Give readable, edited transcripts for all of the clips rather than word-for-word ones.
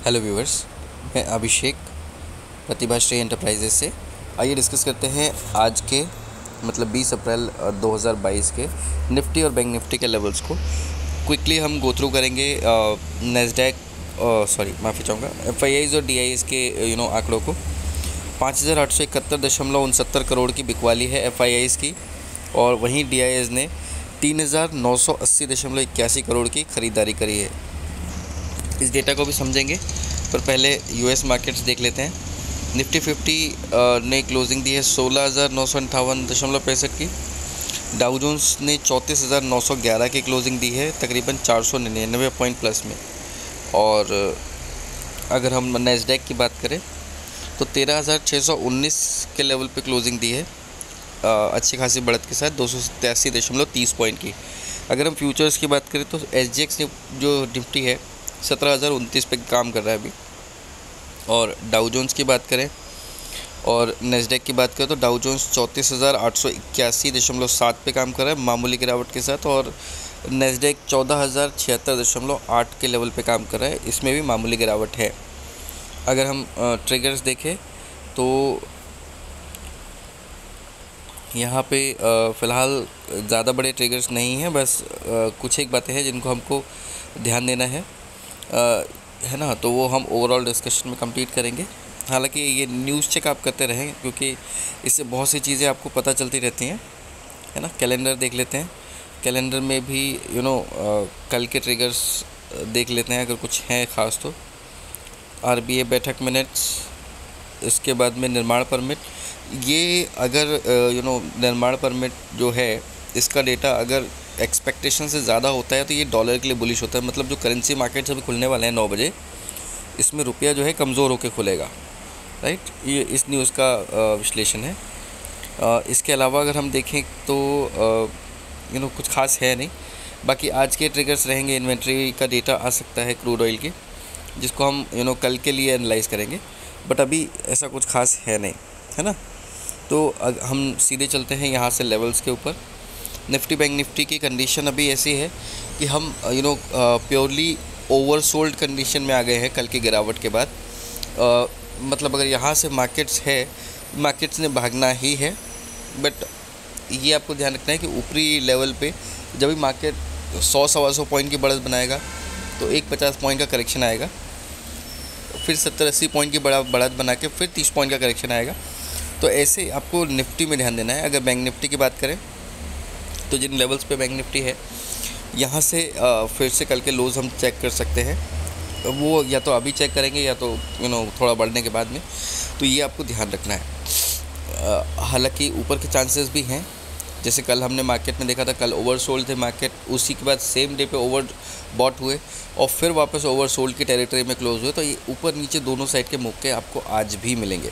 Hello viewers, मैं अभिषेक प्रतिभाश्री enterprises से। आइए डिस्कस करते हैं आज के 20 अप्रैल 2022 के निफ्टी और बैंक निफ्टी के लेवल्स को। क्विकली हम गो थ्रू करेंगे नेस्डैक माफ़ी चाहूँगा एफआईआईज़ और डीआईएस के आंकड़ों को। 5,871.69 करोड़ की बिकवाली है एफआईआईज़ की, और वहीं डीआईएस ने 3,980.81 करोड़ की ख़रीदारी करी है। इस डेटा को भी समझेंगे, पर पहले यूएस मार्केट्स देख लेते हैं। निफ्टी 50 ने क्लोजिंग दी है 16,958.65 की। डाउ जोन्स ने 34,911 की क्लोजिंग दी है, तकरीबन 499 पॉइंट प्लस में। और अगर हम नैस्डैक की बात करें तो 13,619 के लेवल पे क्लोजिंग दी है, अच्छी खासी बढ़त के साथ 287.30 पॉइंट की। अगर हम फ्यूचर्स की बात करें तो एसजीएक्स जो निफ्टी है 17,029 पे काम कर रहा है अभी। और डाउ जोन्स की बात करें और नैस्डैक की बात करें तो डाउ जोन्स 34,881.7 पे काम कर रहा है मामूली गिरावट के साथ, और नैस्डैक 14,076.8 के लेवल पे काम कर रहा है, इसमें भी मामूली गिरावट है। अगर हम ट्रिगर्स देखें तो यहाँ पे फ़िलहाल ज़्यादा बड़े ट्रिगर्स नहीं हैं, बस कुछ एक बातें हैं जिनको हमको ध्यान देना है ना, तो वो हम ओवरऑल डिस्कशन में कंप्लीट करेंगे। हालांकि ये न्यूज़ चेक आप करते रहें, क्योंकि इससे बहुत सी चीज़ें आपको पता चलती रहती हैं, है ना। कैलेंडर देख लेते हैं, कैलेंडर में भी कल के ट्रिगर्स देख लेते हैं अगर कुछ हैं ख़ास तो। आरबीआई बैठक मिनट्स, इसके बाद में निर्माण परमिट। ये अगर निर्माण परमिट जो है इसका डेटा अगर एक्सपेक्टेशन से ज़्यादा होता है तो ये डॉलर के लिए बुलिश होता है। मतलब जो करेंसी मार्केट्स अभी खुलने वाले हैं 9 बजे, इसमें रुपया जो है कमज़ोर होकर खुलेगा, राइट। ये इस न्यूज़ का विश्लेषण है। इसके अलावा अगर हम देखें तो कुछ खास है नहीं। बाकी आज के ट्रिगर्स रहेंगे, इन्वेंट्री का डेटा आ सकता है क्रूड ऑयल की, जिसको हम कल के लिए एनालाइज़ करेंगे, बट अभी ऐसा कुछ खास है नहीं, है ना। तो हम सीधे चलते हैं यहाँ से लेवल्स के ऊपर। निफ्टी बैंक निफ्टी की कंडीशन अभी ऐसी है कि हम प्योरली ओवरसोल्ड कंडीशन में आ गए हैं कल की गिरावट के बाद। मतलब अगर यहाँ से मार्केट्स ने भागना ही है, बट ये आपको ध्यान रखना है कि ऊपरी लेवल पे जब भी मार्केट 100-125 पॉइंट की बढ़त बनाएगा तो 50 पॉइंट का करेक्शन आएगा, फिर 70-80 पॉइंट की बढ़त बना के फिर 30 पॉइंट का करेक्शन आएगा। तो ऐसे आपको निफ्टी में ध्यान देना है। अगर बैंक निफ्टी की बात करें तो जिन लेवल्स पे बैंक निफ्टी है, यहाँ से फिर से कल के लोज हम चेक कर सकते हैं। वो या तो अभी चेक करेंगे या तो थोड़ा बढ़ने के बाद में, तो ये आपको ध्यान रखना है। हालांकि ऊपर के चांसेस भी हैं, जैसे कल हमने मार्केट में देखा था, कल ओवरसोल्ड थे मार्केट, उसी के बाद सेम डे पे ओवर बॉट हुए और फिर वापस ओवरसोल्ड की टेरिटरी में क्लोज हुए। तो ये ऊपर नीचे दोनों साइड के मौके आपको आज भी मिलेंगे।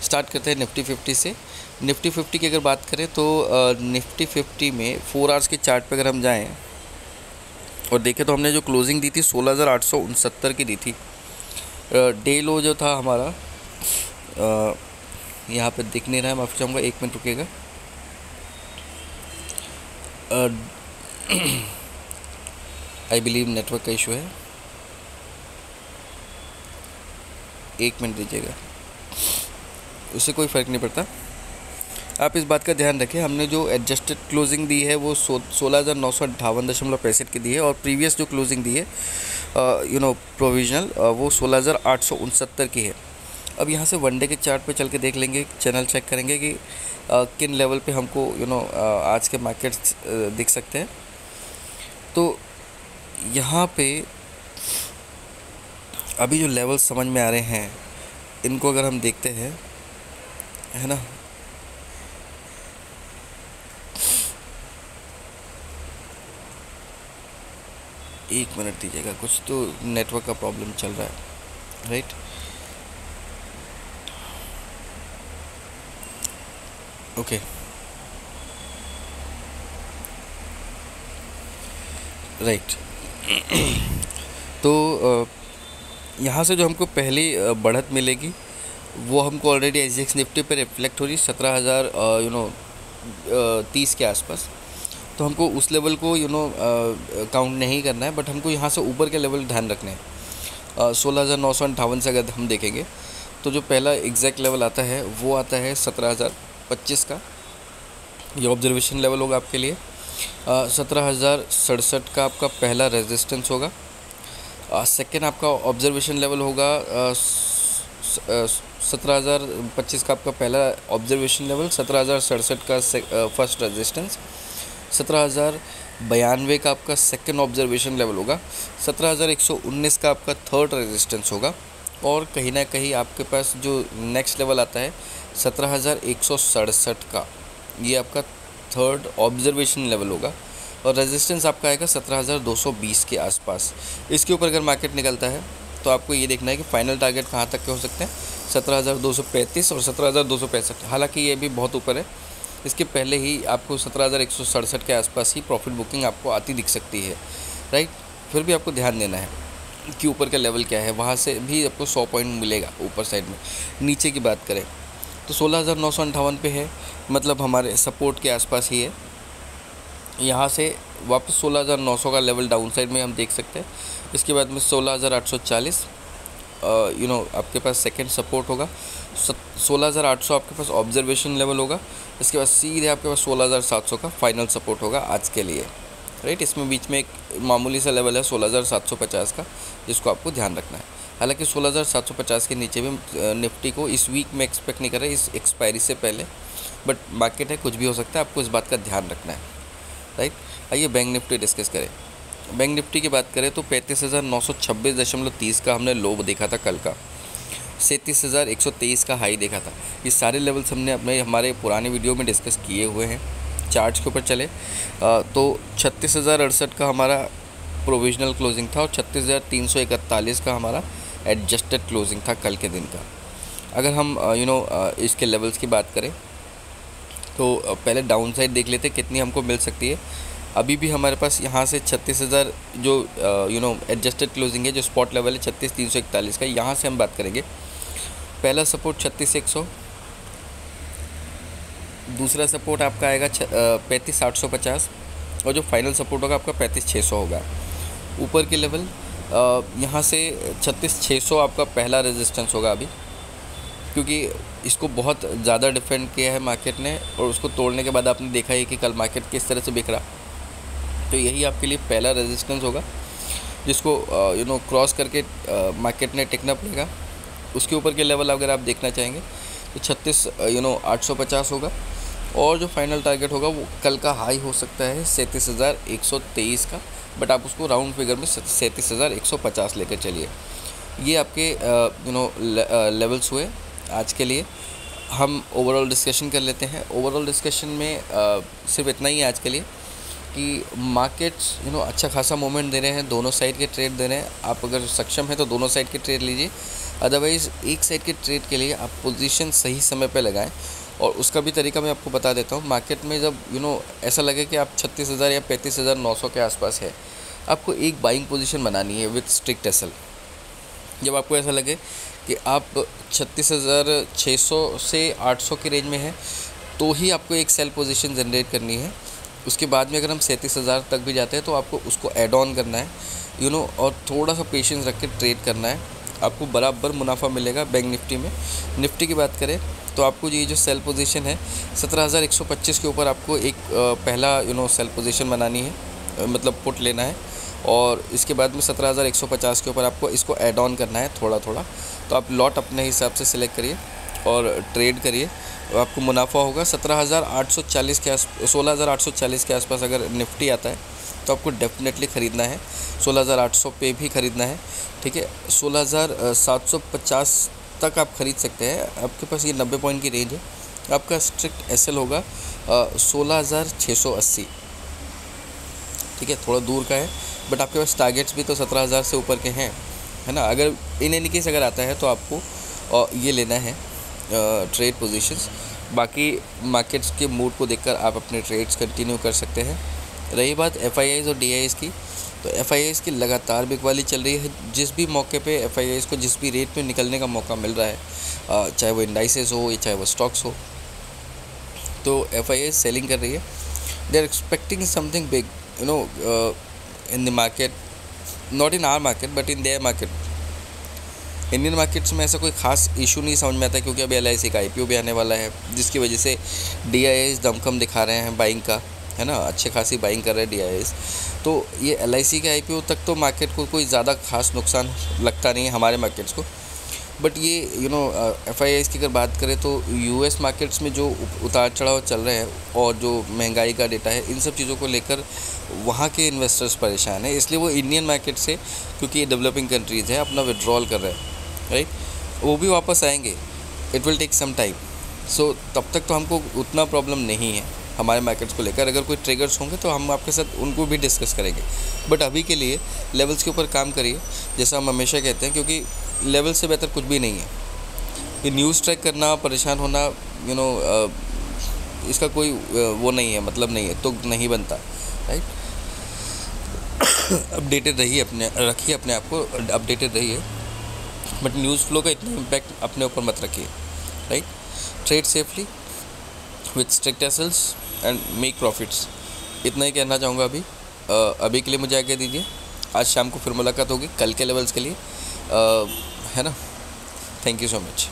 स्टार्ट करते हैं निफ्टी 50 से। निफ्टी 50 की अगर बात करें तो निफ्टी 50 में 4 आवर्स के चार्ट पे अगर हम जाएं और देखें तो हमने जो क्लोजिंग दी थी 16,869 की दी थी। डे लो जो था हमारा यहाँ पे दिख नहीं रहा है, माफ़ी चाहूँगा, 1 मिनट रुकिएगा। आई बिलीव नेटवर्क का इशू है, 1 मिनट दीजिएगा, उससे कोई फ़र्क नहीं पड़ता। आप इस बात का ध्यान रखें, हमने जो एडजस्टेड क्लोजिंग दी है वो 16,958.65 की दी है, और प्रीवियस जो क्लोजिंग दी है प्रोविजनल वो 16,869 की है। अब यहाँ से वनडे के चार्ट पे चल के देख लेंगे, चैनल चेक करेंगे कि किन लेवल पे हमको आज के मार्केट्स दिख सकते हैं। तो यहाँ पे अभी जो लेवल समझ में आ रहे हैं, इनको अगर हम देखते हैं, है ना, एक मिनट दीजिएगा, कुछ तो नेटवर्क का प्रॉब्लम चल रहा है, राइट। Okay, right. तो यहाँ से जो हमको पहली बढ़त मिलेगी वो हमको ऑलरेडी एसजीएक्स निफ्टी पे रिफ्लेक्ट हो रही 17,030 के आसपास। तो हमको उस लेवल को काउंट नहीं करना है, बट हमको यहाँ से ऊपर के लेवल ध्यान रखने हैं। 16,958 से अगर हम देखेंगे तो जो पहला एग्जैक्ट लेवल आता है वो आता है 17,025 का, ये ऑब्जर्वेशन लेवल होगा आपके लिए। 17,067 का आपका पहला रेजिस्टेंस होगा। सेकेंड आपका ऑब्जर्वेशन लेवल होगा 17,025 का आपका पहला ऑब्जर्वेशन लेवल, 17,067 का फर्स्ट रेजिस्टेंस, 17,092 का आपका सेकेंड ऑब्जर्वेशन लेवल होगा, 17,119 का आपका थर्ड रेजिस्टेंस होगा, और कहीं ना कहीं आपके पास जो नेक्स्ट लेवल आता है 17,167 का, ये आपका थर्ड ऑब्जर्वेशन लेवल होगा, और रेजिस्टेंस आपका आएगा 17,220 के आसपास। इसके ऊपर अगर मार्केट निकलता है तो आपको ये देखना है कि फाइनल टारगेट कहाँ तक के हो सकते हैं, 17,235 और 17,265। हालांकि ये भी बहुत ऊपर है, इसके पहले ही आपको 17,167 के आसपास ही प्रॉफिट बुकिंग आपको आती दिख सकती है, राइट। फिर भी आपको ध्यान देना है कि ऊपर का लेवल क्या है, वहाँ से भी आपको 100 पॉइंट मिलेगा ऊपर साइड में। नीचे की बात करें तो 16,958 पे है, मतलब हमारे सपोर्ट के आसपास ही है। यहाँ से वापस 16,900 का लेवल डाउन साइड में हम देख सकते हैं। इसके बाद में 16,840 आपके पास सेकंड सपोर्ट होगा, 16,800 आपके पास ऑब्जर्वेशन लेवल होगा। इसके बाद सीधे आपके पास 16,700 का फाइनल सपोर्ट होगा आज के लिए, राइट। इसमें बीच में एक मामूली सा लेवल है 16,750 का, जिसको आपको ध्यान रखना है। हालांकि 16,750 के नीचे भी निफ्टी को इस वीक में एक्सपेक्ट नहीं कर रहे, इस एक्सपायरी से पहले, बट मार्केट है, कुछ भी हो सकता है, आपको इस बात का ध्यान रखना है, राइट। आइए बैंक निफ्टी डिस्कस करें। बैंक निफ्टी की बात करें तो 35,926.30 का हमने लो देखा था कल का, 37,123 का हाई देखा था। ये सारे लेवल्स हमने अपने हमारे पुराने वीडियो में डिस्कस किए हुए हैं। चार्ट्स के ऊपर चले तो 36,068 का हमारा प्रोविजनल क्लोजिंग था और 36,341 का हमारा एडजस्टेड क्लोजिंग था कल के दिन का। अगर हम इसके लेवल्स की बात करें तो पहले डाउन साइड देख लेते कितनी हमको मिल सकती है। अभी भी हमारे पास यहाँ से 36,000 जो एडजस्टेड क्लोजिंग है, जो स्पॉट लेवल है 36,341 का, यहाँ से हम बात करेंगे। पहला सपोर्ट 36,100, दूसरा सपोर्ट आपका आएगा 35,850, और जो फाइनल सपोर्ट होगा आपका 35,600 होगा। ऊपर के लेवल यहाँ से 36,600 आपका पहला रेजिस्टेंस होगा अभी, क्योंकि इसको बहुत ज़्यादा डिफेंड किया है मार्केट ने, और उसको तोड़ने के बाद आपने देखा है कि कल मार्केट किस तरह से बिक रहा। तो यही आपके लिए पहला रेजिस्टेंस होगा, जिसको क्रॉस करके मार्केट ने टिकना पड़ेगा। उसके ऊपर के लेवल अगर आप देखना चाहेंगे तो 36,850 होगा, और जो फाइनल टारगेट होगा वो कल का हाई हो सकता है 37,123 का, बट आप उसको राउंड फिगर में 37,150 लेकर चलिए। ये आपके लेवल्स हुए आज के लिए। हम ओवरऑल डिस्कशन कर लेते हैं। ओवरऑल डिस्कशन में सिर्फ इतना ही है आज के लिए कि मार्केट्स अच्छा खासा मूवमेंट दे रहे हैं, दोनों साइड के ट्रेड दे रहे हैं। आप अगर सक्षम हैं तो दोनों साइड के ट्रेड लीजिए, अदरवाइज़ एक साइड के ट्रेड के लिए आप पोजीशन सही समय पे लगाएं। और उसका भी तरीका मैं आपको बता देता हूँ। मार्केट में जब ऐसा लगे कि आप 36,000 या 35,900 के आसपास है, आपको एक बाइंग पोजीशन बनानी है विथ स्ट्रिक्ट एसएल। जब आपको ऐसा लगे कि आप 36,600 से 800 के रेंज में है, तो ही आपको एक सेल पोजीशन जनरेट करनी है। उसके बाद में अगर हम 37,000 तक भी जाते हैं तो आपको उसको ऐड ऑन करना है और थोड़ा सा पेशेंस रख के ट्रेड करना है। आपको बराबर मुनाफा मिलेगा बैंक निफ्टी में। निफ्टी की बात करें तो आपको ये जो सेल पोजीशन है 17,125 के ऊपर आपको एक पहला सेल पोजीशन बनानी है, मतलब पुट लेना है, और इसके बाद में 17,150 के ऊपर आपको इसको ऐड ऑन करना है थोड़ा थोड़ा। तो आप लॉट अपने हिसाब से सिलेक्ट करिए और ट्रेड करिए, तो आपको मुनाफा होगा 17,840 के 16,840 के आसपास। अगर निफ्टी आता है तो आपको डेफिनेटली ख़रीदना है, 16,800 पे भी ख़रीदना है, ठीक है। 16,750 तक आप ख़रीद सकते हैं, आपके पास ये 90 पॉइंट की रेंज है। आपका स्ट्रिक्ट एसएल होगा 16,680, ठीक है, थोड़ा दूर का है, बट आपके पास टारगेट्स भी तो 17,000 से ऊपर के हैं, है ना। अगर इन एनी केस अगर आता है तो आपको ये लेना है ट्रेड पोजीशंस। बाकी मार्केट्स के मूड को देखकर आप अपने ट्रेड्स कंटिन्यू कर सकते हैं। रही बात FIIs और DIIs की, तो FIIs की लगातार बिकवाली चल रही है। जिस भी मौके पे FIIs को जिस भी रेट में निकलने का मौका मिल रहा है, चाहे वो इंडाइसेस हो या चाहे वो स्टॉक्स हो, तो FIIs सेलिंग कर रही है। They are expecting something big in the market, not in our market but in their market, Indian markets में ऐसा कोई खास इशू नहीं समझ में आता है, क्योंकि अभी LIC का IPO भी आने वाला है, जिसकी वजह से DIIs दमखम दिखा रहे हैं बाइंग का, है ना, अच्छे खासी बाइंग कर रहे हैं DIIs। तो ये LIC के IPO तक तो मार्केट को कोई ज़्यादा खास नुकसान लगता नहीं है हमारे मार्केट्स को। बट ये FIIs की अगर बात करें तो US मार्केट्स में जो उतार चढ़ाव चल रहे हैं और जो महंगाई का डेटा है, इन सब चीज़ों को लेकर वहाँ के इन्वेस्टर्स परेशान हैं, इसलिए वो इंडियन मार्केट से, क्योंकि ये डेवलपिंग कंट्रीज़ हैं, अपना विड्रॉल कर रहे हैं, राइट। वो भी वापस आएंगे, it will take some time. So तब तक तो हमको उतना प्रॉब्लम नहीं है हमारे मार्केट्स को लेकर। अगर कोई ट्रिगर्स होंगे तो हम आपके साथ उनको भी डिस्कस करेंगे, बट अभी के लिए लेवल्स के ऊपर काम करिए, जैसा हम हमेशा कहते हैं, क्योंकि लेवल से बेहतर कुछ भी नहीं है। ये न्यूज़ ट्रैक करना, परेशान होना, इसका कोई वो नहीं है, मतलब नहीं है, तो नहीं बनता, राइट। अपडेटेड रहिए, रखिए अपने आप को अपडेटेड रहिए, बट न्यूज़ फ्लो का इतना इम्पैक्ट अपने ऊपर मत रखिए, right. Trade safely with strict SLs and make profits, इतना ही कहना चाहूँगा अभी के लिए। मुझे आज्ञा दीजिए, आज शाम को फिर मुलाकात होगी कल के लेवल्स के लिए, है ना। Thank you so much.